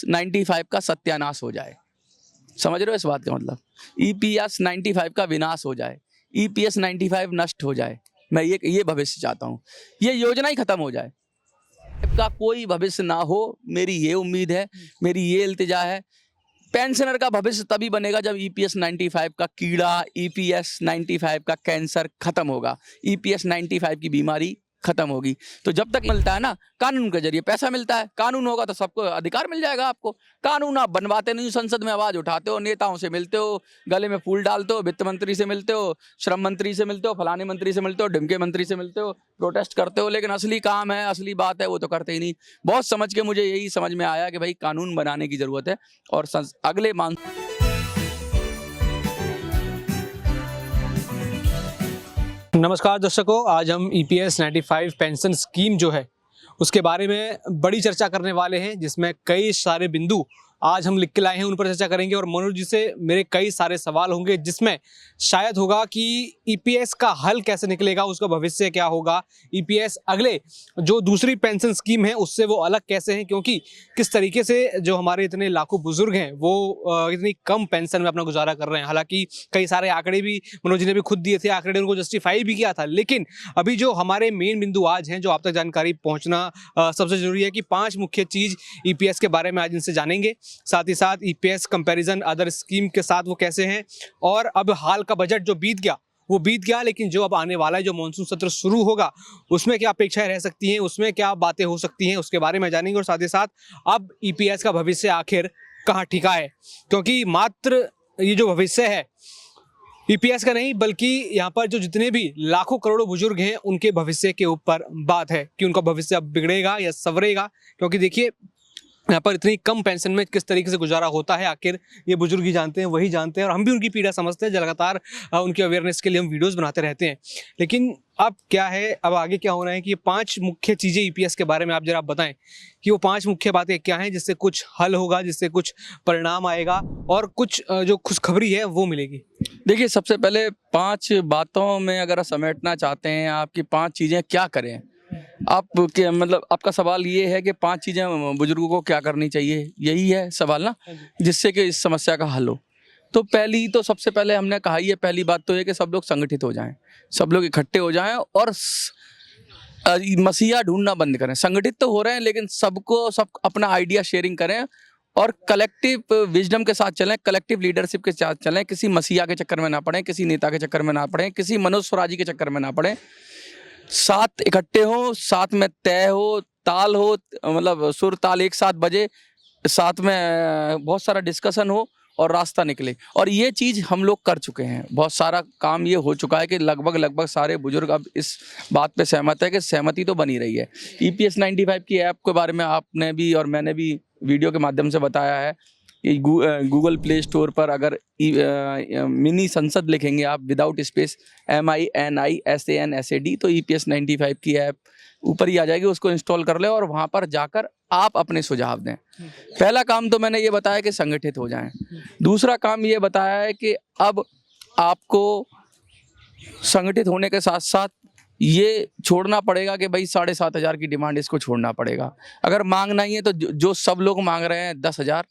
95 का सत्यानाश हो जाए। समझ रहे हो इस बात का मतलब? EPS 95 का विनाश हो जाए, EPS 95 नष्ट हो जाए। मैं ये भविष्य चाहता हूँ, ये योजना ही खत्म हो जाए, का कोई भविष्य ना हो, मेरी ये उम्मीद है, मेरी ये इल्तिजा है। पेंशनर का भविष्य तभी बनेगा जब EPS 95 का कीड़ा, EPS 95 का कैंसर खत्म होगा, EPS 95 की बीमारी खत्म होगी। तो जब तक मिलता है ना, कानून के जरिए पैसा मिलता है, कानून होगा तो सबको अधिकार मिल जाएगा। आपको कानून आप बनवाते नहीं, संसद में आवाज उठाते हो, नेताओं से मिलते हो, गले में फूल डालते हो, वित्त मंत्री से मिलते हो, श्रम मंत्री से मिलते हो, फलाने मंत्री से मिलते हो, ढिमके मंत्री से मिलते हो, प्रोटेस्ट करते हो, लेकिन असली काम है, असली बात है वो तो करते ही नहीं। बहुत समझ के मुझे यही समझ में आया कि भाई कानून बनाने की जरूरत है और अगले नमस्कार दर्शकों, आज हम EPS 95 पेंशन स्कीम जो है उसके बारे में बड़ी चर्चा करने वाले हैं, जिसमें कई सारे बिंदु आज हम लिख के लाए हैं, उन पर चर्चा करेंगे। और मनोज जी से मेरे कई सारे सवाल होंगे, जिसमें शायद होगा कि EPS का हल कैसे निकलेगा, उसका भविष्य क्या होगा, EPS अगले जो दूसरी पेंशन स्कीम है उससे वो अलग कैसे हैं, क्योंकि किस तरीके से जो हमारे इतने लाखों बुजुर्ग हैं वो इतनी कम पेंशन में अपना गुजारा कर रहे हैं। हालांकि कई सारे आंकड़े भी मनोज जी ने भी खुद दिए थे, आंकड़े उनको जस्टिफाई भी किया था, लेकिन अभी जो हमारे मेन बिंदु आज हैं, जो आप तक जानकारी पहुंचना सबसे जरूरी है कि 5 मुख्य चीज EPS के बारे में आज इनसे जानेंगे। साथ ही साथ EPS कंपैरिजन अदर स्कीम के साथ वो कैसे हैं, और अब हाल का बजट जो बीत गया, लेकिन जो अब आने वाला है, जो मॉनसून सत्र शुरू होगा, उसमें क्या अपेक्षाएं रह सकती हैं, उसमें क्या बातें हो सकती हैं, उसके बारे में जानेंगे। और साथ ही साथ अब EPS का भविष्य आखिर कहाँ टिका है, क्योंकि मात्र ये जो भविष्य है EPS का नहीं, बल्कि यहाँ पर जो जितने भी लाखों करोड़ों बुजुर्ग हैं उनके भविष्य के ऊपर बात है कि उनका भविष्य अब बिगड़ेगा या संवरेगा। क्योंकि देखिए, यहाँ पर इतनी कम पेंशन में किस तरीके से गुजारा होता है, आखिर ये बुजुर्ग ही जानते हैं, वही जानते हैं, और हम भी उनकी पीड़ा समझते हैं। लगातार उनकी अवेयरनेस के लिए हम वीडियोस बनाते रहते हैं। लेकिन अब क्या है, अब आगे क्या होना है कि ये 5 मुख्य चीज़ें EPS के बारे में आप जरा बताएं कि वो 5 मुख्य बातें क्या हैं, जिससे कुछ हल होगा, जिससे कुछ परिणाम आएगा और कुछ जो खुशखबरी है वो मिलेगी। देखिए, सबसे पहले 5 बातों में अगर समेटना चाहते हैं आपकी 5 चीज़ें क्या करें, आप के मतलब आपका सवाल ये है कि 5 चीज़ें बुजुर्गों को क्या करनी चाहिए, यही है सवाल ना, जिससे कि इस समस्या का हल हो। तो सबसे पहले हमने कहा ही है, पहली बात तो ये कि सब लोग संगठित हो जाएं, सब लोग इकट्ठे हो जाएं और मसीहा ढूंढना बंद करें। संगठित तो हो रहे हैं, लेकिन सब अपना आइडिया शेयरिंग करें और कलेक्टिव विजडम के साथ चलें, कलेक्टिव लीडरशिप के साथ चलें। किसी मसीहा के चक्कर में ना पड़ें, किसी नेता के चक्कर में ना पड़ें, किसी मनोज स्वराजी के चक्कर में ना पड़ें। साथ इकट्ठे हो, साथ में तय हो, ताल हो, मतलब सुर ताल एक साथ बजे, साथ में बहुत सारा डिस्कशन हो और रास्ता निकले। और ये चीज़ हम लोग कर चुके हैं, बहुत सारा काम ये हो चुका है कि लगभग सारे बुजुर्ग अब इस बात पे सहमत है कि सहमति तो बनी रही है। EPS 95 की ऐप के बारे में आपने भी और मैंने भी वीडियो के माध्यम से बताया है कि गूगल प्ले स्टोर पर अगर मिनी संसद लिखेंगे आप विदाउट स्पेस MINISANSAD, तो EPS 95 की ऐप ऊपर ही आ जाएगी, उसको इंस्टॉल कर ले और वहाँ पर जाकर आप अपने सुझाव दें। पहला काम तो मैंने ये बताया कि संगठित हो जाएं। दूसरा काम ये बताया है कि अब आपको संगठित होने के साथ साथ ये छोड़ना पड़ेगा कि भाई 7,500 की डिमांड, इसको छोड़ना पड़ेगा। अगर मांग नहीं है तो जो सब लोग मांग रहे हैं 10,000,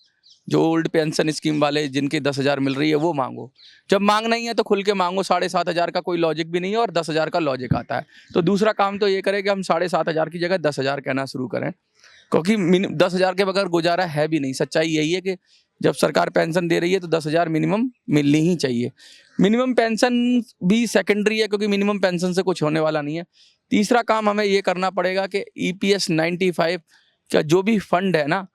जो ओल्ड पेंशन स्कीम वाले जिनके 10,000 मिल रही है वो मांगो। जब मांग नहीं है तो खुल के मांगो। 7,500 का कोई लॉजिक भी नहीं है और 10,000 का लॉजिक आता है। तो दूसरा काम तो ये करें कि हम 7,500 की जगह 10,000 कहना शुरू करें, क्योंकि 10,000 के बगैर गुजारा है भी नहीं। सच्चाई यही है कि जब सरकार पेंशन दे रही है तो 10,000 मिनिमम मिलनी ही चाहिए। मिनिमम पेंशन भी सेकेंडरी है, क्योंकि मिनिमम पेंशन से कुछ होने वाला नहीं है। तीसरा काम हमें ये करना पड़ेगा कि EPS 95 का जो भी फंड है ना,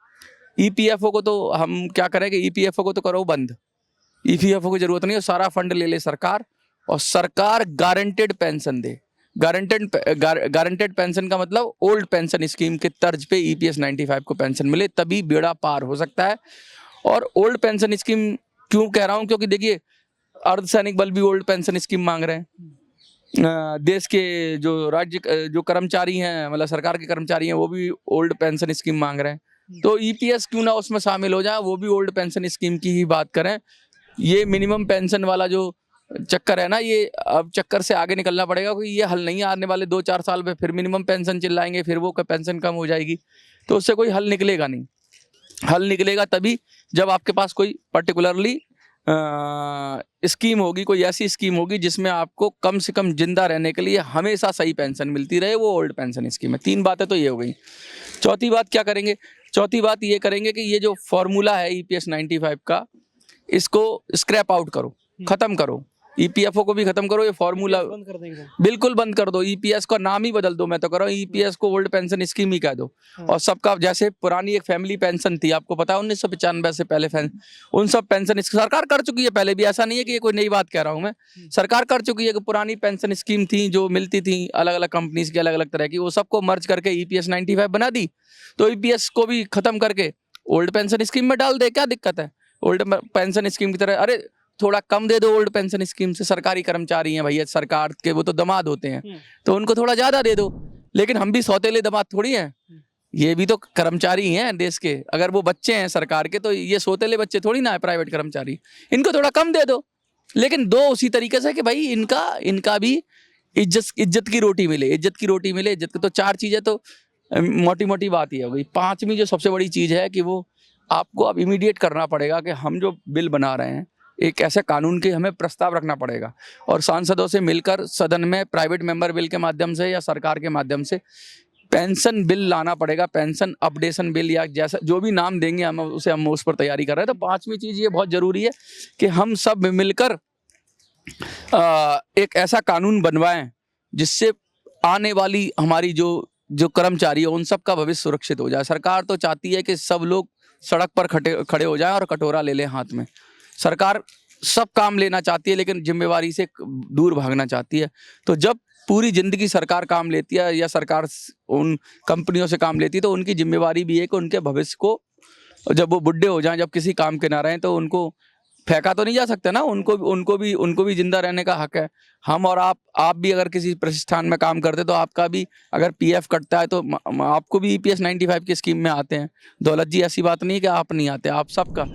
EPFO को तो हम क्या करें कि EPFO को तो करो बंद, EPFO की जरूरत नहीं है, सारा फंड ले ले सरकार, और सरकार गारंटेड पेंशन दे। गारंटेड पेंशन का मतलब ओल्ड पेंशन स्कीम के तर्ज पे EPS 95 को पेंशन मिले, तभी बेड़ा पार हो सकता है। और ओल्ड पेंशन स्कीम क्यों कह रहा हूँ, क्योंकि देखिए अर्धसैनिक बल भी ओल्ड पेंशन स्कीम मांग रहे हैं, देश के जो कर्मचारी हैं, मतलब सरकार के कर्मचारी हैं, वो भी ओल्ड पेंशन स्कीम मांग रहे हैं। तो EPS क्यों ना उसमें शामिल हो जाए, वो भी ओल्ड पेंशन स्कीम की ही बात करें। ये मिनिमम पेंशन वाला जो चक्कर है ना, ये अब चक्कर से आगे निकलना पड़ेगा, क्योंकि ये हल नहीं। आने वाले 2-4 साल में फिर मिनिमम पेंशन चिल्लाएंगे, फिर वो पेंशन कम हो जाएगी, तो उससे कोई हल निकलेगा नहीं। हल निकलेगा तभी जब आपके पास कोई पर्टिकुलरली स्कीम होगी, कोई ऐसी स्कीम होगी जिसमें आपको कम से कम जिंदा रहने के लिए हमेशा सही पेंशन मिलती रहे, वो ओल्ड पेंशन स्कीम है। 3 बातें तो ये हो गई। चौथी बात क्या करेंगे? चौथी बात ये करेंगे कि ये जो फॉर्मूला है EPS 95 का, इसको स्क्रैप आउट करो, खत्म करो। EPFO को भी खत्म करो, ये फॉर्मूला बंद कर देंगे। बिल्कुल बंद कर दो। EPS का नाम ही बदल दो, मैं तो कह रहा हूँ EPS को ओल्ड पेंशन स्कीम ही कह दो। और सबका जैसे पुरानी एक फैमिली पेंशन थी, आपको पता है 1995 से पहले उन सब पेंशन सरकार कर चुकी है पहले भी, ऐसा नहीं है कि ये कोई नई बात कह रहा हूँ मैं। सरकार कर चुकी है कि पुरानी पेंशन स्कीम थी जो मिलती थी अलग अलग कंपनीज की, अलग अलग तरह की, वो सबको मर्ज करके EPS 95 बना दी। तो EPS को भी खत्म करके ओल्ड पेंशन स्कीम में डाल दे, क्या दिक्कत है? ओल्ड पेंशन स्कीम की तरह, अरे थोड़ा कम दे दो ओल्ड पेंशन स्कीम से। सरकारी कर्मचारी हैं भैया सरकार के, वो तो दामाद होते हैं, तो उनको थोड़ा ज्यादा दे दो। लेकिन हम भी सौतेले दामाद थोड़ी हैं, ये भी तो कर्मचारी ही हैं देश के। अगर वो बच्चे हैं सरकार के, तो ये सौतेले बच्चे थोड़ी ना है प्राइवेट कर्मचारी, इनको थोड़ा कम दे दो। लेकिन दो उसी तरीके से कि भाई इनका भी इज्जत की रोटी मिले, इज्जत की रोटी मिले। इज्जत की तो 4 चीजें तो मोटी मोटी बात ही हो गई। 5वीं जो सबसे बड़ी चीज है कि वो आपको अब इमीडिएट करना पड़ेगा कि हम जो बिल बना रहे हैं, एक ऐसे कानून के हमें प्रस्ताव रखना पड़ेगा और सांसदों से मिलकर सदन में प्राइवेट मेंबर बिल के माध्यम से या सरकार के माध्यम से पेंशन बिल लाना पड़ेगा। पेंशन अपडेशन बिल या जैसा जो भी नाम देंगे हम उस पर तैयारी कर रहे हैं। तो 5वीं चीज ये बहुत जरूरी है कि हम सब मिलकर एक ऐसा कानून बनवाएं जिससे आने वाली हमारी जो कर्मचारी है उन सब का भविष्य सुरक्षित हो जाए। सरकार तो चाहती है कि सब लोग सड़क पर खड़े हो जाएं और कटोरा ले लें हाथ में। सरकार सब काम लेना चाहती है लेकिन जिम्मेवारी से दूर भागना चाहती है। तो जब पूरी जिंदगी सरकार काम लेती है या सरकार उन कंपनियों से काम लेती है, तो उनकी जिम्मेवारी भी है कि उनके भविष्य को, जब वो बुढ़े हो जाएं, जब किसी काम के ना रहें, तो उनको फेंका तो नहीं जा सकता ना, उनको भी जिंदा रहने का हक है। हम और आप भी अगर किसी प्रतिष्ठान में काम करते तो आपका भी अगर PF कटता है तो आपको भी EPS 95 की स्कीम में आते हैं। दौलत जी, ऐसी बात नहीं है कि आप नहीं आते, आप सबका।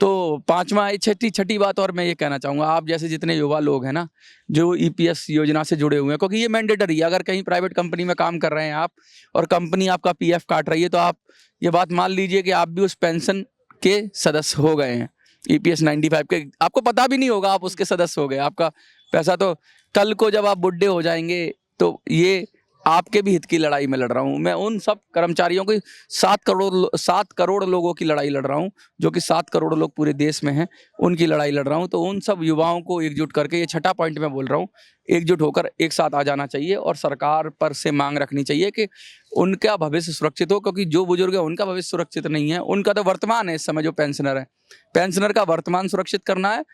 तो 5वां छठी बात और मैं ये कहना चाहूँगा, आप जैसे जितने युवा लोग हैं ना जो EPS योजना से जुड़े हुए हैं, क्योंकि ये मैंडेटरी है। अगर कहीं प्राइवेट कंपनी में काम कर रहे हैं आप और कंपनी आपका PF काट रही है, तो आप ये बात मान लीजिए कि आप भी उस पेंशन के सदस्य हो गए हैं EPS 95 के। आपको पता भी नहीं होगा आप उसके सदस्य हो गए। आपका पैसा तो कल को जब आप बुढ़े हो जाएंगे, तो ये आपके भी हित की लड़ाई में लड़ रहा हूँ मैं। उन सब कर्मचारियों की 7 करोड़ लोगों की लड़ाई लड़ रहा हूँ, जो कि 7 करोड़ लोग पूरे देश में हैं, उनकी लड़ाई लड़ रहा हूँ। तो उन सब युवाओं को एकजुट करके, ये छठा पॉइंट मैं बोल रहा हूँ, एकजुट होकर एक साथ आ जाना चाहिए और सरकार पर से मांग रखनी चाहिए कि उनका भविष्य सुरक्षित हो। क्योंकि जो बुजुर्ग है उनका भविष्य सुरक्षित नहीं है, उनका तो वर्तमान है। इस समय जो पेंशनर है, पेंशनर का वर्तमान सुरक्षित करना है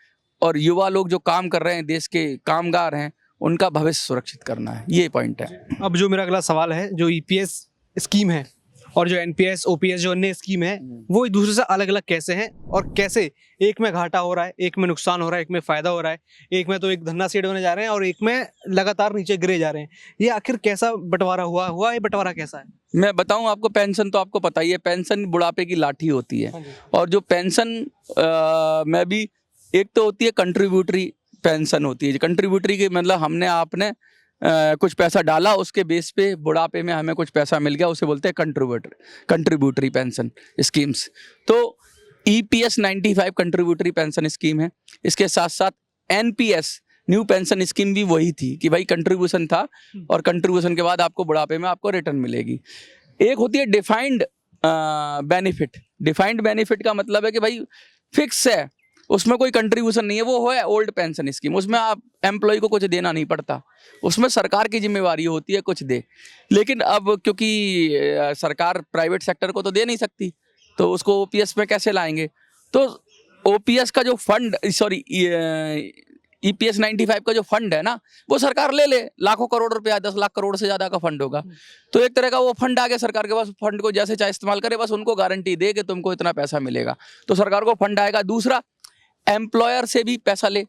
और युवा लोग जो काम कर रहे हैं, देश के कामगार हैं, उनका भविष्य सुरक्षित करना है। ये पॉइंट है। अब जो मेरा अगला सवाल है, जो EPS स्कीम है और जो NPS OPS जो अन्य स्कीम है, वो एक दूसरे से अलग अलग कैसे हैं और कैसे एक में घाटा हो रहा है, एक में नुकसान हो रहा है, एक में फायदा हो रहा है, एक में तो एक धन्ना सेठ होने जा रहे हैं और एक में लगातार नीचे गिरे जा रहे हैं। ये आखिर कैसा बंटवारा हुआ ये बंटवारा कैसा है? मैं बताऊं आपको, पेंशन तो आपको पता ही है, पेंशन बुढ़ापे की लाठी होती है। और जो पेंशन में भी एक तो होती है कंट्रीब्यूटरी पेंशन होती है। कंट्रीब्यूटरी की मतलब हमने आपने कुछ पैसा डाला, उसके बेस पे बुढ़ापे में हमें कुछ पैसा मिल गया, उसे बोलते हैं कंट्रीब्यूटरी पेंशन स्कीम्स। तो EPS 95 कंट्रीब्यूटरी पेंशन स्कीम है। इसके साथ साथ NPS न्यू पेंशन स्कीम भी वही थी कि भाई कंट्रीब्यूशन था और कंट्रीब्यूशन के बाद आपको बुढ़ापे में आपको रिटर्न मिलेगी। एक होती है डिफाइंड बेनिफिट। डिफाइंड बेनिफिट का मतलब है कि भाई फिक्स है, उसमें कोई कंट्रीब्यूशन नहीं है, वो है ओल्ड पेंशन स्कीम। उसमें आप एम्प्लॉय को कुछ देना नहीं पड़ता, उसमें सरकार की जिम्मेवारी होती है कुछ दे। लेकिन अब क्योंकि सरकार प्राइवेट सेक्टर को तो दे नहीं सकती, तो उसको OPS में कैसे लाएंगे? तो OPS का जो फंड, सॉरी EPS 95 का जो फंड है ना, वो सरकार ले ले, लाखों करोड़ रुपया, 10 लाख करोड़ से ज्यादा का फंड होगा। तो एक तरह का वो फंड आ गया सरकार के पास, फंड को जैसे चाहे इस्तेमाल करे, बस उनको गारंटी दे कि तुमको इतना पैसा मिलेगा, तो सरकार को फंड आएगा। दूसरा, एम्प्लॉयर से भी पैसा ले,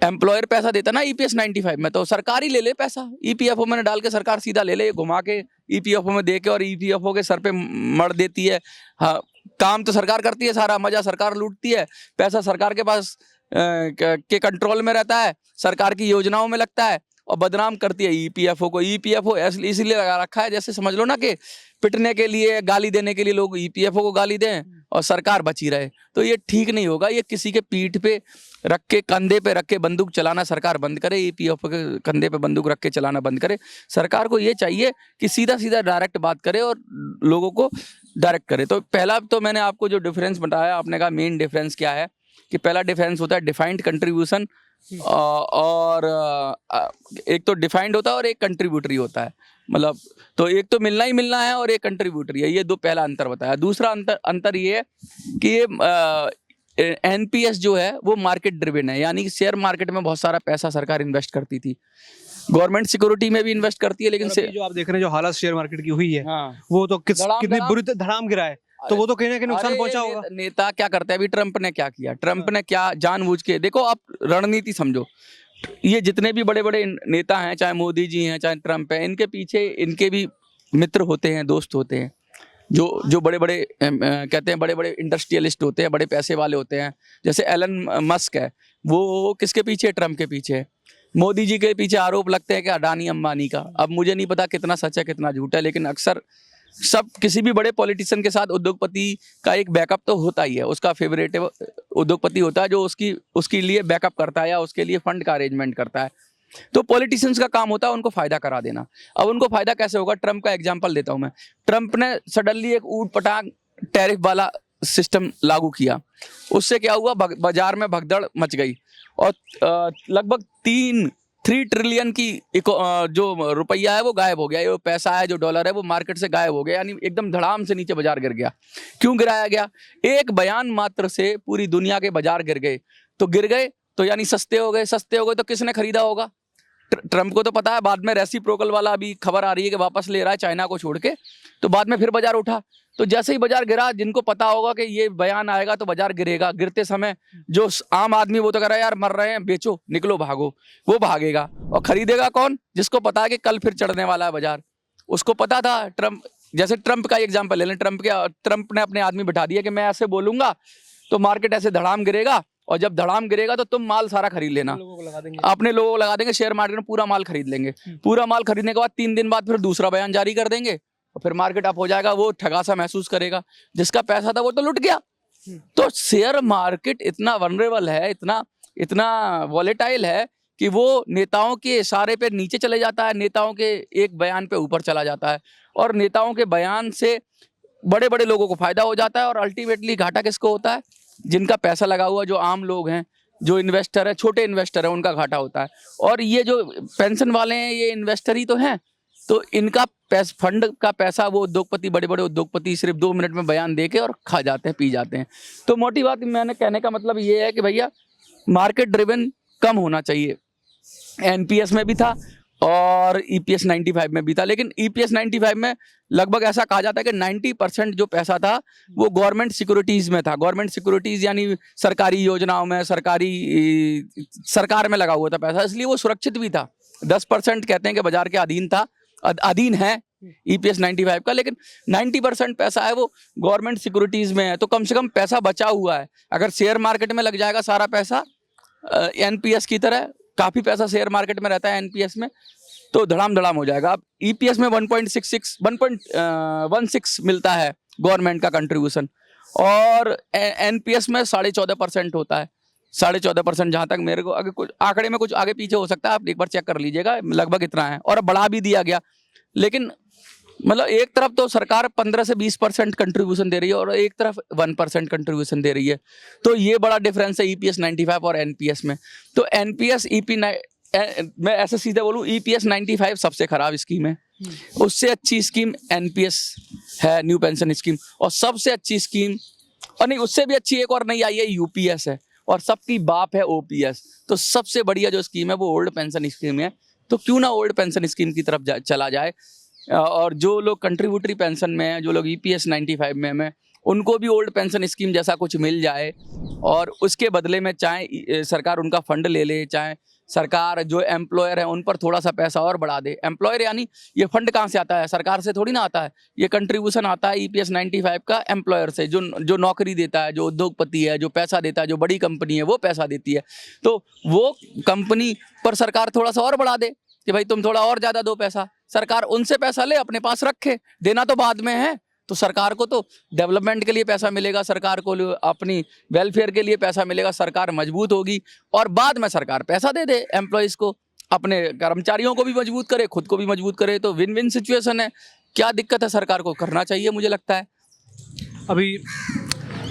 एम्प्लॉयर पैसा देता ना EPS 95 में, तो सरकार ही ले ले पैसा, EPFO में डाल के सरकार सीधा ले ले, घुमा के EPFO में दे के, और EPFO के सर पे मर देती है। हाँ, काम तो सरकार करती है, सारा मजा सरकार लूटती है, पैसा सरकार के पास के कंट्रोल में रहता है, सरकार की योजनाओं में लगता है और बदनाम करती है EPFO को। EPFO इसलिए लगा रखा है, जैसे समझ लो ना कि पिटने के लिए, गाली देने के लिए लोग ईपीएफओ को गाली दें और सरकार बची रहे, तो ये ठीक नहीं होगा। ये किसी के पीठ पे रख के, कंधे पे रख के बंदूक चलाना सरकार बंद करे, ईपीएफओ के कंधे पे बंदूक रख के चलाना बंद करे। सरकार को ये चाहिए कि सीधा सीधा डायरेक्ट बात करे और लोगों को डायरेक्ट करे। तो पहला तो मैंने आपको जो डिफरेंस बताया, आपने कहा मेन डिफरेंस क्या है, कि पहला डिफरेंस होता है डिफाइंड कंट्रीब्यूशन, और एक तो डिफाइंड होता है और एक कंट्रीब्यूटरी होता है। मतलब तो एक तो मिलना ही मिलना है और एक कंट्रीब्यूटरी है। ये दो पहला अंतर बताया। दूसरा अंतर ये है कि ये एनपीएस जो है वो मार्केट ड्रिवन है, यानी कि शेयर मार्केट में बहुत सारा पैसा सरकार इन्वेस्ट करती थी, गवर्नमेंट सिक्योरिटी में भी इन्वेस्ट करती है, लेकिन जो आप देख रहे हैं जो हालत शेयर मार्केट की हुई है, हाँ, वो तो कितनी धड़ाम बुरी धड़ाम गिरा है, तो वो तो कहीं ना कहीं नुकसान पहुंचा होगा। नेता क्या करते हैं, अभी ट्रम्प ने क्या किया, ट्रम्प ने क्या जानबूझ के, देखो आप रणनीति समझो, ये जितने भी बड़े बड़े नेता हैं, चाहे मोदी जी हैं, चाहे ट्रम्प है, इनके पीछे इनके भी मित्र होते हैं, दोस्त होते हैं, जो बड़े बड़े कहते हैं बड़े बड़े इंडस्ट्रियलिस्ट होते हैं, बड़े पैसे वाले होते हैं। जैसे एलन मस्क है, वो किसके पीछे, ट्रम्प के पीछे है। मोदी जी के पीछे आरोप लगते हैं कि अडानी अंबानी का, अब मुझे नहीं पता कितना सच है कितना झूठ है, लेकिन अक्सर सब किसी भी बड़े पॉलिटिशियन के साथ उद्योगपति का एक बैकअप तो होता ही है, उसका फेवरेट उद्योगपति होता है जो उसके लिए बैकअप करता है या उसके लिए फंड का अरेंजमेंट करता है। तो पॉलिटिशियंस का काम होता है उनको फायदा करा देना। अब उनको फायदा कैसे होगा, ट्रम्प का एग्जांपल देता हूं मैं। ट्रम्प ने सडनली एक ऊट पटांग टैरिफ वाला सिस्टम लागू किया, उससे क्या हुआ, बाजार में भगदड़ मच गई और लगभग 3 ट्रिलियन की जो रुपया है वो गायब हो गया, ये पैसा है जो डॉलर है वो मार्केट से गायब हो गया, यानी एकदम धड़ाम से नीचे बाजार गिर गया। क्यों गिराया गया, एक बयान मात्र से पूरी दुनिया के बाजार गिर गए। तो गिर गए तो यानी सस्ते हो गए, सस्ते हो गए तो किसने खरीदा होगा, ट्रम्प को तो पता है। बाद में रेसिप्रोकल वाला अभी खबर आ रही है कि वापस ले रहा है चाइना को छोड़ के, तो बाद में फिर बाजार उठा। तो जैसे ही बाजार गिरा, जिनको पता होगा कि ये बयान आएगा तो बाजार गिरेगा, गिरते समय जो आम आदमी वो तो कह रहा है यार मर रहे हैं, बेचो, निकलो, भागो, वो भागेगा। और खरीदेगा कौन, जिसको पता है कि कल फिर चढ़ने वाला है बाजार। उसको पता था, ट्रम्प जैसे ट्रम्प का एग्जाम्पल ले लें, ट्रम्प ने अपने आदमी बिठा दिया कि मैं ऐसे बोलूंगा तो मार्केट ऐसे धड़ाम गिरेगा, और जब धड़ाम गिरेगा तो तुम माल सारा खरीद लेना, अपने लोगों को लगा देंगे, शेयर मार्केट में पूरा माल खरीद लेंगे। पूरा माल खरीदने के बाद 3 दिन बाद फिर दूसरा बयान जारी कर देंगे और फिर मार्केट अप हो जाएगा। वो ठगा सा महसूस करेगा, जिसका पैसा था वो तो लुट गया। तो शेयर मार्केट इतना वनरेबल है, इतना वॉलेटाइल है कि वो नेताओं के इशारे पे नीचे चले जाता है, नेताओं के एक बयान पे ऊपर चला जाता है, और नेताओं के बयान से बड़े बड़े लोगों को फायदा हो जाता है। और अल्टीमेटली घाटा किसको होता है, जिनका पैसा लगा हुआ, जो आम लोग हैं, जो इन्वेस्टर है, छोटे इन्वेस्टर है, उनका घाटा होता है। और ये जो पेंशन वाले हैं ये इन्वेस्टर ही तो हैं, तो इनका फंड का पैसा वो उद्योगपति, बड़े बड़े उद्योगपति सिर्फ 2 मिनट में बयान देके और खा जाते हैं, पी जाते हैं। तो मोटी बात मैंने कहने का मतलब ये है कि भैया मार्केट ड्रिवन कम होना चाहिए। एनपीएस में भी था और ईपीएस 95 में भी था, लेकिन ईपीएस 95 में लगभग ऐसा कहा जाता है कि 90% जो पैसा था वो गवर्नमेंट सिक्योरिटीज में था। गवर्नमेंट सिक्योरिटीज यानी सरकारी योजनाओं में, सरकार में लगा हुआ था पैसा, इसलिए वो सुरक्षित भी था। 10% कहते हैं कि बाजार के अधीन है ईपीएस 95 का, लेकिन 90% पैसा है वो गवर्नमेंट सिक्योरिटीज में है। तो कम से कम पैसा बचा हुआ है। अगर शेयर मार्केट में लग जाएगा सारा पैसा एनपीएस की तरह, काफी पैसा शेयर मार्केट में रहता है एनपीएस में, तो धड़ाम हो जाएगा। अब ईपीएस में 1.16 मिलता है गवर्नमेंट का कंट्रीब्यूशन, और एनपीएस में 14.5% होता है। 14.5%, जहां तक मेरे को अगर कुछ आंकड़े में कुछ आगे पीछे हो सकता है, आप एक बार चेक कर लीजिएगा, लगभग इतना है। और बढ़ा भी दिया गया, लेकिन मतलब एक तरफ तो सरकार 15 से 20% कंट्रीब्यूशन दे रही है और एक तरफ 1% कंट्रीब्यूशन दे रही है। तो ये बड़ा डिफरेंस है ईपीएस 95 और एनपीएस में। तो एनपीएस मैं ऐसे सीधे बोलूं, ईपीएस 95 सबसे खराब स्कीम है, उससे अच्छी स्कीम एनपीएस है, न्यू पेंशन स्कीम। और सबसे अच्छी स्कीम, और नहीं उससे भी अच्छी एक और नई आई है, यूपीएस है, और सबकी बाप है ओपीएस। तो सबसे बढ़िया जो स्कीम है वो ओल्ड पेंशन स्कीम है। तो क्यों ना ओल्ड पेंशन स्कीम की तरफ चला जाए, और जो लोग कंट्रीब्यूटरी पेंशन में हैं, जो लोग ईपीएस 95 में हैं, उनको भी ओल्ड पेंशन स्कीम जैसा कुछ मिल जाए, और उसके बदले में चाहे सरकार उनका फंड ले ले, चाहे सरकार जो एम्प्लॉयर है उन पर थोड़ा सा पैसा और बढ़ा दे। एम्प्लॉयर यानी ये फंड कहाँ से आता है, सरकार से थोड़ी ना आता है, ये कंट्रीब्यूशन आता है ईपीएस 95 का एम्प्लॉयर से, जो नौकरी देता है, जो उद्योगपति है, जो पैसा देता है, जो बड़ी कंपनी है वो पैसा देती है। तो वो कंपनी पर सरकार थोड़ा सा और बढ़ा दे कि भाई तुम थोड़ा और ज़्यादा दो पैसा, सरकार उनसे पैसा ले, अपने पास रखे, देना तो बाद में है। तो सरकार को तो डेवलपमेंट के लिए पैसा मिलेगा, सरकार को अपनी वेलफेयर के लिए पैसा मिलेगा, सरकार मजबूत होगी और बाद में सरकार पैसा दे दे एम्प्लॉयज़ को, अपने कर्मचारियों को भी मजबूत करे, खुद को भी मजबूत करे, तो विन विन सिचुएशन है। क्या दिक्कत है, सरकार को करना चाहिए मुझे लगता है। अभी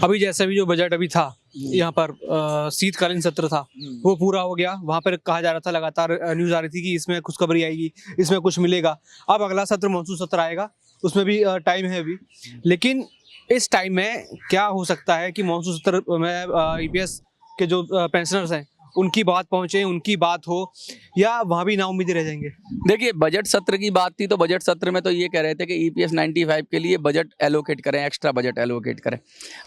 अभी जैसे भी जो बजट अभी था यहाँ पर शीतकालीन सत्र था वो पूरा हो गया। वहाँ पर कहा जा रहा था, लगातार न्यूज़ आ रही थी कि इसमें खुशखबरी आएगी, इसमें कुछ मिलेगा। अब अगला सत्र मानसून सत्र आएगा, उसमें भी टाइम है अभी, लेकिन इस टाइम में क्या हो सकता है कि मानसून सत्र में ईपीएस के जो पेंशनर्स हैं उनकी बात पहुंचे, उनकी बात हो, या वहाँ भी नाउम्मीद रह जाएंगे? देखिए, बजट सत्र की बात थी तो बजट सत्र में तो ये कह रहे थे कि ईपीएस 95 के लिए बजट एलोकेट करें, एक्स्ट्रा बजट एलोकेट करें।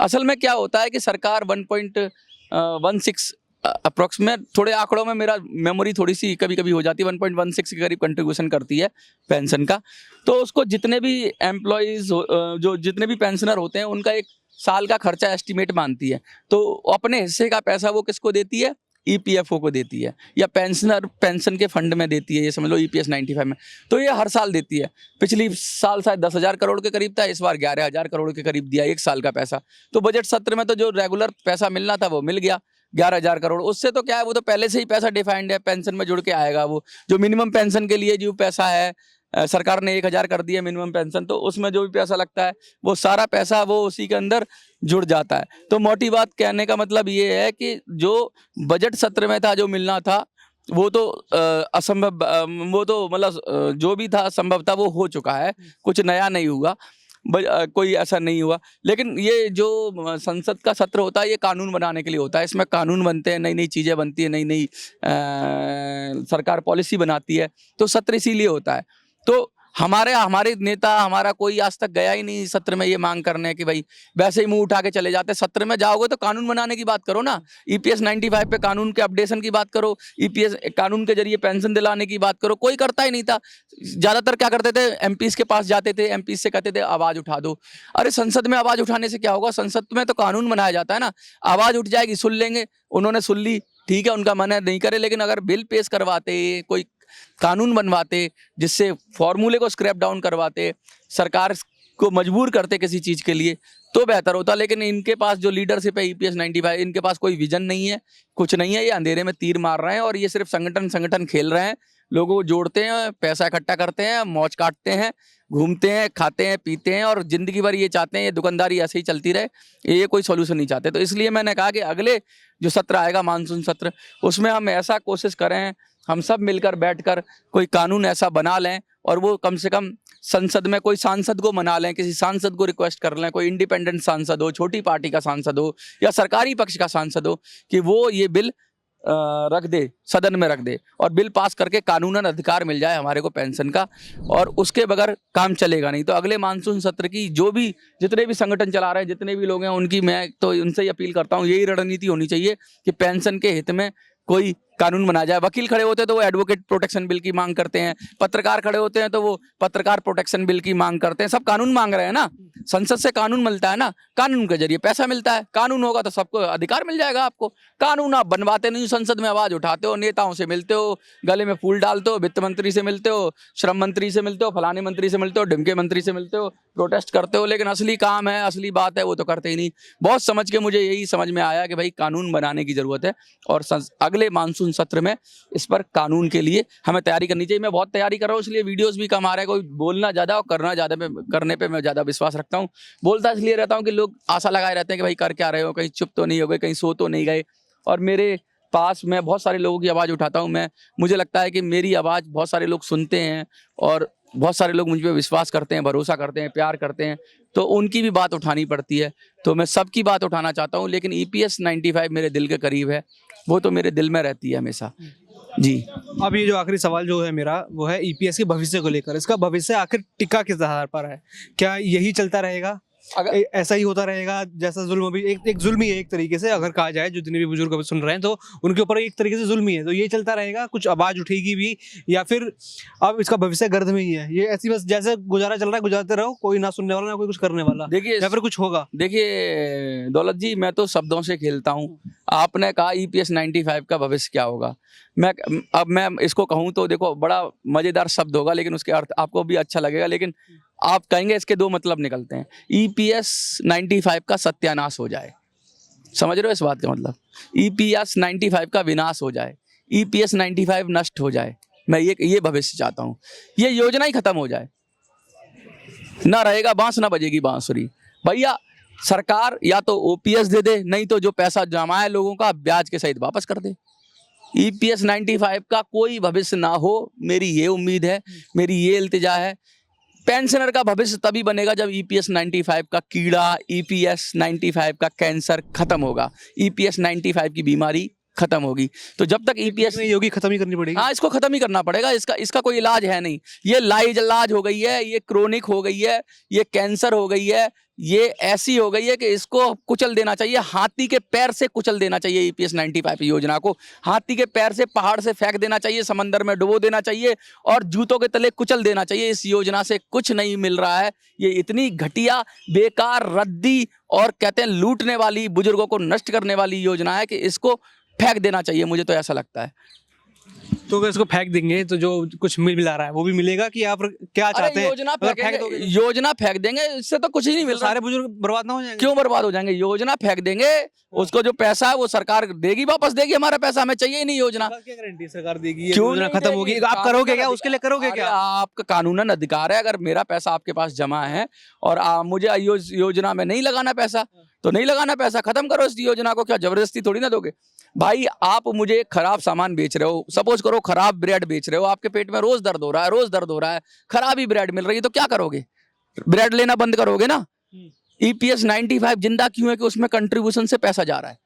असल में क्या होता है कि सरकार 1.16 अप्रोक्सीमेट, थोड़े आंकड़ों में मेरा मेमोरी थोड़ी सी कभी कभी हो जाती है, 1.16 के करीब कंट्रीब्यूशन करती है पेंशन का। तो उसको जितने भी एम्प्लॉयज़ जो जितने भी पेंशनर होते हैं उनका एक साल का खर्चा एस्टिमेट मानती है। तो अपने हिस्से का पैसा वो किसको देती है? ईपीएफओ को देती है, या पेंशनर पेंशन के फंड में देती है, ये समझ लो ईपीएस 95 में। तो ये हर साल देती है। पिछली साल शायद 10,000 करोड़ के करीब था, इस बार 11,000 करोड़ के करीब दिया एक साल का पैसा। तो बजट सत्र में तो जो रेगुलर पैसा मिलना था वो मिल गया, 11,000 करोड़। उससे तो क्या है, वो तो पहले से ही पैसा डिफाइंड है, पेंशन में जुड़ के आएगा। वो जो मिनिमम पेंशन के लिए जो पैसा है, सरकार ने 1,000 कर दिया मिनिमम पेंशन, तो उसमें जो भी पैसा लगता है वो सारा पैसा वो उसी के अंदर जुड़ जाता है। तो मोटी बात कहने का मतलब ये है कि जो बजट सत्र में था, जो मिलना था, वो तो असंभव, वो तो मतलब जो भी था संभव था वो हो चुका है, कुछ नया नहीं हुआ, कोई ऐसा नहीं हुआ। लेकिन ये जो संसद का सत्र होता है ये कानून बनाने के लिए होता है। इसमें कानून बनते हैं, नई नई चीज़ें बनती हैं, नई नई सरकार पॉलिसी बनाती है, तो सत्र इसीलिए होता है। तो हमारे नेता, हमारा कोई आज तक गया ही नहीं सत्र में ये मांग करने कि भाई, वैसे ही मुंह उठा के चले जाते। सत्र में जाओगे तो कानून बनाने की बात करो ना, ईपीएस 95 पे कानून के अपडेशन की बात करो, ईपीएस कानून के जरिए पेंशन दिलाने की बात करो। कोई करता ही नहीं था। ज़्यादातर क्या करते थे, एमपीज के पास जाते थे, एमपीज से कहते थे आवाज़ उठा दो। अरे संसद में आवाज़ उठाने से क्या होगा? संसद में तो कानून बनाया जाता है ना। आवाज़ उठ जाएगी, सुन लेंगे, उन्होंने सुन ली, ठीक है, उनका मन है नहीं करे। लेकिन अगर बिल पेश करवाते, कोई कानून बनवाते, जिससे फॉर्मूले को स्क्रैप डाउन करवाते, सरकार को मजबूर करते किसी चीज़ के लिए, तो बेहतर होता। लेकिन इनके पास जो लीडरशिप है ईपीएस 95, इनके पास कोई विजन नहीं है, कुछ नहीं है। ये अंधेरे में तीर मार रहे हैं और ये सिर्फ संगठन खेल रहे हैं। लोगों को जोड़ते हैं, पैसा इकट्ठा करते हैं, मौज काटते हैं, घूमते हैं, खाते हैं, पीते हैं और जिंदगी भर ये चाहते हैं ये दुकानदारी ऐसे ही चलती रहे, ये कोई सोल्यूशन नहीं चाहते। तो इसलिए मैंने कहा कि अगले जो सत्र आएगा मानसून सत्र, उसमें हम ऐसा कोशिश करें, हम सब मिलकर बैठकर कोई कानून ऐसा बना लें, और वो कम से कम संसद में कोई सांसद को मना लें, किसी सांसद को रिक्वेस्ट कर लें, कोई इंडिपेंडेंट सांसद हो, छोटी पार्टी का सांसद हो या सरकारी पक्ष का सांसद हो, कि वो ये बिल रख दे, सदन में रख दे और बिल पास करके कानूनन अधिकार मिल जाए हमारे को पेंशन का, और उसके बगैर काम चलेगा नहीं। तो अगले मानसून सत्र की जो भी जितने भी संगठन चला रहे हैं, जितने भी लोग हैं, उनकी मैं तो उनसे ही अपील करता हूँ, यही रणनीति होनी चाहिए कि पेंशन के हित में कोई कानून बना जाए। वकील खड़े होते हैं तो वो एडवोकेट प्रोटेक्शन बिल की मांग करते हैं, पत्रकार खड़े होते हैं तो वो पत्रकार प्रोटेक्शन बिल की मांग करते हैं। सब कानून मांग रहे हैं ना, संसद से कानून मिलता है ना, कानून के जरिए पैसा मिलता है। कानून होगा तो सबको अधिकार मिल जाएगा। आपको कानून आप बनवाते नहीं, संसद में आवाज उठाते हो, नेताओं से मिलते हो, गले में फूल डालते हो, वित्त मंत्री से मिलते हो, श्रम मंत्री से मिलते हो, फलाने मंत्री से मिलते हो, ढिमके मंत्री से मिलते हो, प्रोटेस्ट करते हो, लेकिन असली काम है, असली बात है वो तो करते ही नहीं। बहुत समझ के मुझे यही समझ में आया कि भाई कानून बनाने की जरूरत है, और अगले मानसून सत्र में इस पर कानून के लिए हमें तैयारी करनी चाहिए। मैं बहुत तैयारी कर रहा हूँ, इसलिए वीडियोस भी कम आ रहे हैं। कोई बोलना ज़्यादा और करना ज़्यादा पे, करने पे मैं ज़्यादा विश्वास रखता हूँ। बोलता इसलिए रहता हूँ कि लोग आशा लगाए रहते हैं कि भाई कर क्या रहे हो, कहीं चुप तो नहीं हो गए, कहीं सो तो नहीं गए। और मेरे पास मैं बहुत सारे लोगों की आवाज़ उठाता हूँ। मुझे लगता है कि मेरी आवाज़ बहुत सारे लोग सुनते हैं और बहुत सारे लोग मुझ पर विश्वास करते हैं, भरोसा करते हैं, प्यार करते हैं, तो उनकी भी बात उठानी पड़ती है। तो मैं सबकी बात उठाना चाहता हूँ, लेकिन ईपीएस 95 मेरे दिल के करीब है, वो तो मेरे दिल में रहती है हमेशा जी। अब ये जो आखिरी सवाल जो है मेरा, वो है ईपीएस के भविष्य को लेकर। इसका भविष्य आखिर टिका किस आधार पर है? क्या यही चलता रहेगा, अगर ऐसा ही होता रहेगा जैसा जुल्म अभी एक जुल्म ही है एक तरीके से, अगर कहा जाए, जो जितने भी बुजुर्ग अभी सुन रहे हैं तो उनके ऊपर एक तरीके से जुल्म ही है, तो ये चलता रहेगा, कुछ आवाज उठेगी भी, या फिर अब इसका भविष्य गर्द में ही है, ये ऐसी बस जैसे गुजारा चल रहा है गुजारते रहो, कोई ना सुनने वाला ना कोई कुछ करने वाला, देखिए, या फिर कुछ होगा? देखिए दौलत जी, मैं तो शब्दों से खेलता हूँ, आपने कहा EPS 95 का भविष्य क्या होगा। मैं इसको कहूँ तो देखो बड़ा मजेदार शब्द होगा, लेकिन उसके अर्थ आपको भी अच्छा लगेगा, लेकिन आप कहेंगे इसके दो मतलब निकलते हैं। EPS 95 का सत्यानाश हो जाए, समझ रहे हो इस बात का मतलब। EPS 95 का विनाश हो जाए, EPS 95 नष्ट हो जाए, मैं ये भविष्य चाहता हूँ। ये योजना ही खत्म हो जाए, ना रहेगा बांस ना बजेगी बांसुरी। भैया सरकार या तो OPS दे दे, नहीं तो जो पैसा जमा है लोगों का ब्याज के सहित वापस कर दे। EPS 95 का कोई भविष्य ना हो, मेरी ये उम्मीद है, मेरी ये इल्तिजा है। पेंशनर का भविष्य तभी बनेगा जब EPS 95 का कीड़ा, EPS 95 का कैंसर खत्म होगा, EPS 95 की बीमारी खत्म होगी। तो जब तक EPS नहीं होगी, खत्म ही करनी पड़ेगी। हाँ, इसको खत्म ही करना पड़ेगा। इसका कोई इलाज है नहीं। ये लाइलाज हो गई है, ये क्रोनिक हो गई है, ये कैंसर हो गई है, ये ऐसी हो गई है कि इसको कुचल देना चाहिए, हाथी के पैर से कुचल देना चाहिए। EPS 95 योजना को हाथी के पैर से, पहाड़ से फेंक देना चाहिए, समंदर में डुबो देना चाहिए और जूतों के तले कुचल देना चाहिए। इस योजना से कुछ नहीं मिल रहा है। ये इतनी घटिया, बेकार, रद्दी और कहते हैं लूटने वाली, बुजुर्गों को नष्ट करने वाली योजना है कि इसको फेंक देना चाहिए, मुझे तो ऐसा लगता है। तो अगर इसको फेंक देंगे तो जो कुछ मिला रहा है वो भी मिलेगा कि आप क्या चाहते हैं? योजना अगर फेंक दोगे तो योजना फेंक देंगे, इससे तो कुछ ही नहीं मिल रहा। सारे बुजुर्ग बर्बाद ना हो जाएंगे? क्यों बर्बाद हो जाएंगे? योजना फेंक देंगे, उसको जो पैसा है वो सरकार देगी, वापस देगी। हमारा पैसा हमें चाहिए ही नहीं योजना। क्या गारंटी सरकार देगी? क्यों योजना नहीं खत्म देगी? होगी, आप करोगे क्या? उसके लिए करोगे अरे क्या? आपका कानूनन अधिकार है। अगर मेरा पैसा आपके पास जमा है और मुझे योजना में नहीं लगाना पैसा, तो नहीं लगाना पैसा, खत्म करो इस योजना को। क्या जबरदस्ती थोड़ी ना दोगे भाई। आप मुझे खराब सामान बेच रहे हो, सपोज करो खराब ब्रेड बेच रहे हो, आपके पेट में रोज दर्द हो रहा है, रोज दर्द हो रहा है, खराब ही ब्रेड मिल रही है, तो क्या करोगे? ब्रेड लेना बंद करोगे ना। EPS 95 जिंदा क्यों है कि उसमें कंट्रीब्यूशन से पैसा जा रहा है।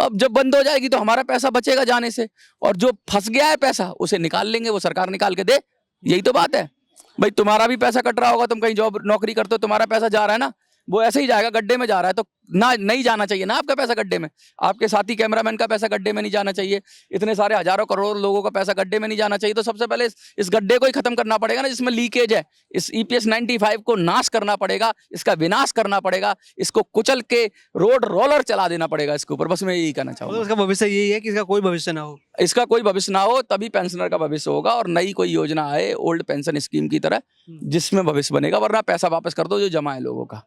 अब जब बंद हो जाएगी तो हमारा पैसा बचेगा जाने से, और जो फंस गया है पैसा उसे निकाल लेंगे, वो सरकार निकाल के दे। यही तो बात है भाई। तुम्हारा भी पैसा कट रहा होगा, तुम कहीं जॉब नौकरी करते हो, तुम्हारा पैसा जा रहा है ना, वो ऐसे ही जाएगा, गड्ढे में जा रहा है। तो ना नहीं जाना चाहिए ना आपका पैसा गड्ढे में, आपके साथी कैमरामैन का पैसा गड्ढे में नहीं जाना चाहिए, इतने सारे हजारों करोड़ लोगों का पैसा गड्ढे में नहीं जाना चाहिए। तो सबसे पहले इस गड्ढे को ही खत्म करना पड़ेगा ना, जिसमें लीकेज है। इस EPS 95 को नाश करना पड़ेगा, इसका विनाश करना पड़ेगा, इसको कुचल के रोड रोलर चला देना पड़ेगा इसके ऊपर। बस मैं यही कहना चाहूँगा। इसका भविष्य यही है कि इसका कोई भविष्य ना हो। इसका कोई भविष्य ना हो, तभी पेंशनर का भविष्य होगा, और नई कोई योजना आए ओल्ड पेंशन स्कीम की तरह, जिसमें भविष्य बनेगा। वरना पैसा वापस कर दो जो जमा है लोगों का।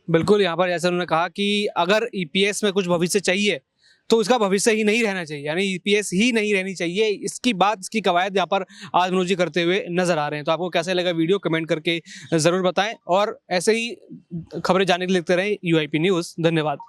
बिल्कुल, यहाँ पर जैसे उन्होंने कहा कि अगर EPS में कुछ भविष्य चाहिए तो उसका भविष्य ही नहीं रहना चाहिए, यानी EPS ही नहीं रहनी चाहिए। इसकी बात, इसकी कवायद यहाँ पर आज मनोज जी करते हुए नजर आ रहे हैं। तो आपको कैसा लगा वीडियो, कमेंट करके जरूर बताएं, और ऐसे ही खबरें जानने के लिए लिखते रहें UIP न्यूज़। धन्यवाद।